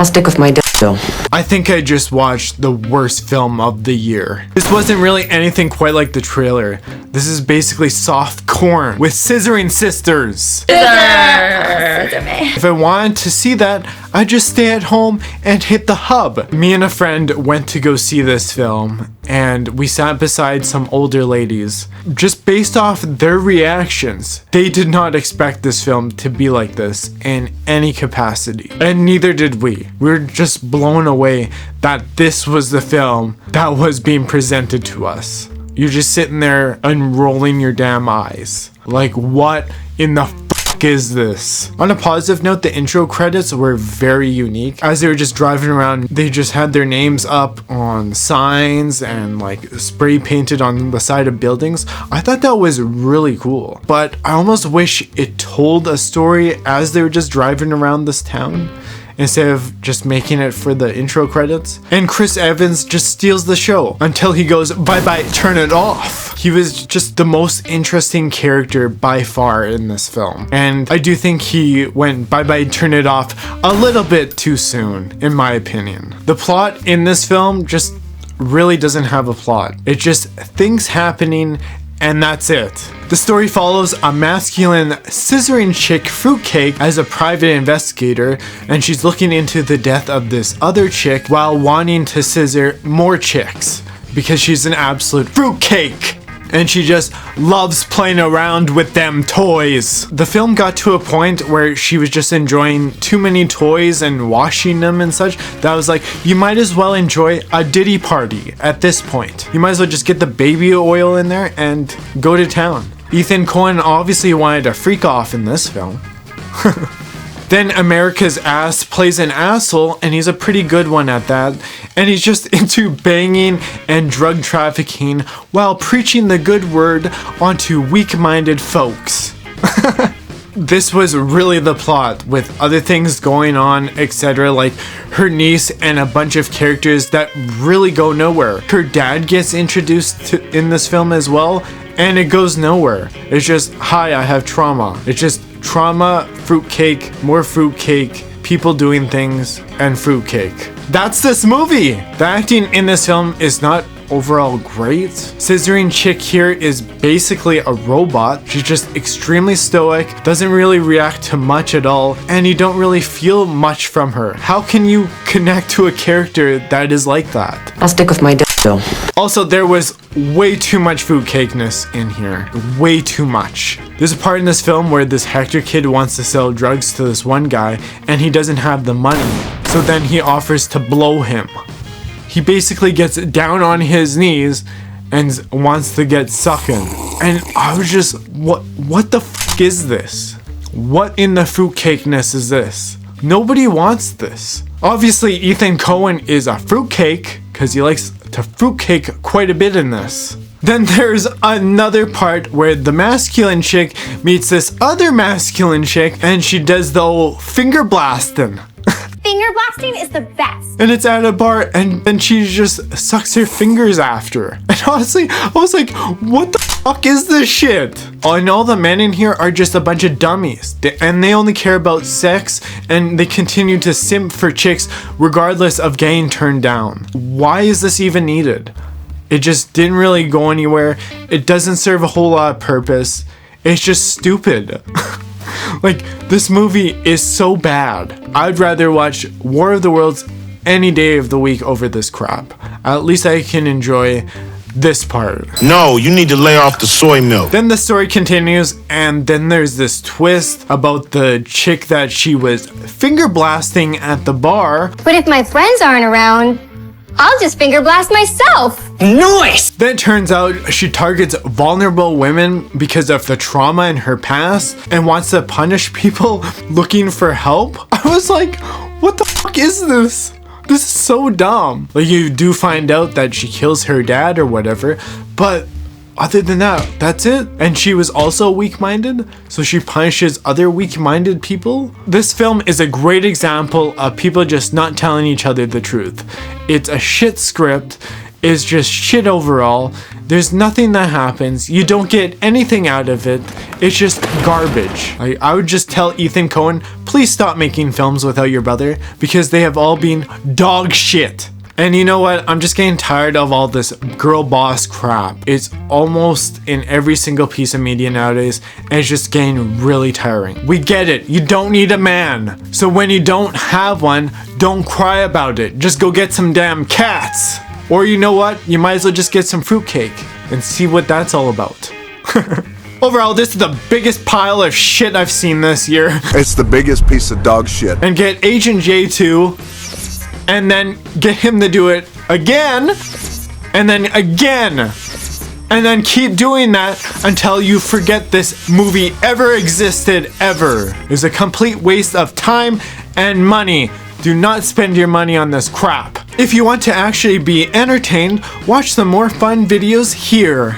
I'll stick with my though. I think I just watched the worst film of the year. This wasn't really anything quite like the trailer. This is basically soft corn with scissoring sisters. If I wanted to see that, I'd just stay at home and hit the hub. Me and a friend went to go see this film, and we sat beside some older ladies. Just based off their reactions, they did not expect this film to be like this in any capacity. And neither did we. We were just blown away that this was the film that was being presented to us. You're just sitting there unrolling your damn eyes. Like, what in the fuck is this? On a positive note, the intro credits were very unique. As they were just driving around, they just had their names up on signs and like spray painted on the side of buildings. I thought that was really cool. But I almost wish it told a story as they were just driving around this town, instead of just making it for the intro credits. And Chris Evans just steals the show until he goes, bye-bye, turn it off. He was just the most interesting character by far in this film. And I do think he went bye-bye, turn it off a little bit too soon, in my opinion. The plot in this film just really doesn't have a plot. It's just things happening, and that's it. The story follows a masculine scissoring chick, Fruitcake, as a private investigator, and she's looking into the death of this other chick while wanting to scissor more chicks because she's an absolute fruitcake. And she just loves playing around with them toys. The film got to a point where she was just enjoying too many toys and washing them and such that I was like, you might as well enjoy a Diddy party at this point. You might as well just get the baby oil in there and go to town. Ethan Coen obviously wanted to freak off in this film. Then America's Ass plays an asshole, and he's a pretty good one at that. And he's just into banging and drug trafficking while preaching the good word onto weak-minded folks. This was really the plot, with other things going on, etc., like her niece and a bunch of characters that really go nowhere. Her dad gets introduced in this film as well, and it goes nowhere. It's just, hi, I have trauma. It's just trauma, fruitcake, more fruitcake, people doing things, and fruitcake. That's this movie! The acting in this film is not overall great. Scissoring chick here is basically a robot. She's just extremely stoic, doesn't really react to much at all, and you don't really feel much from her. How can you connect to a character that is like that? I'll stick with my though. Also, there was way too much fruitcakeness in here. Way too much. There's a part in this film where this Hector kid wants to sell drugs to this one guy, and he doesn't have the money. So then he offers to blow him. He basically gets down on his knees and wants to get sucking. And I was just, what the fuck is this? What in the fruitcakeness is this? Nobody wants this. Obviously, Ethan Coen is a fruitcake because he likes to fruitcake quite a bit in this. Then there's another part where the masculine chick meets this other masculine chick, and she does the old finger blasting. Finger blasting is the best. And it's at a bar, and then she just sucks her fingers after. And honestly, I was like, what the fuck is this shit? And all the men in here are just a bunch of dummies. And they only care about sex, and they continue to simp for chicks regardless of getting turned down. Why is this even needed? It just didn't really go anywhere. It doesn't serve a whole lot of purpose. It's just stupid. Like, this movie is so bad. I'd rather watch War of the Worlds any day of the week over this crap. At least I can enjoy this part. No, you need to lay off the soy milk. Then the story continues, and then there's this twist about the chick that she was finger blasting at the bar. But if my friends aren't around, I'll just finger blast myself. Nice! Then it turns out she targets vulnerable women because of the trauma in her past and wants to punish people looking for help. I was like, what the fuck is this? This is so dumb. Like, you do find out that she kills her dad or whatever, but other than that, that's it. And she was also weak-minded, so she punishes other weak-minded people. This film is a great example of people just not telling each other the truth. It's a shit script, is just shit overall. There's nothing that happens. You don't get anything out of it. It's just garbage. I would just tell Ethan Coen, please stop making films without your brother, because they have all been dog shit. And you know what? I'm just getting tired of all this girl boss crap. It's almost in every single piece of media nowadays, and it's just getting really tiring. We get it. You don't need a man. So when you don't have one, don't cry about it. Just go get some damn cats. Or you know what? You might as well just get some fruitcake and see what that's all about. Overall, this is the biggest pile of shit I've seen this year. It's the biggest piece of dog shit. And get Agent J2, and then get him to do it again, and then again, and then keep doing that until you forget this movie ever existed ever. It's a complete waste of time and money. Do not spend your money on this crap. If you want to actually be entertained, watch some more fun videos here.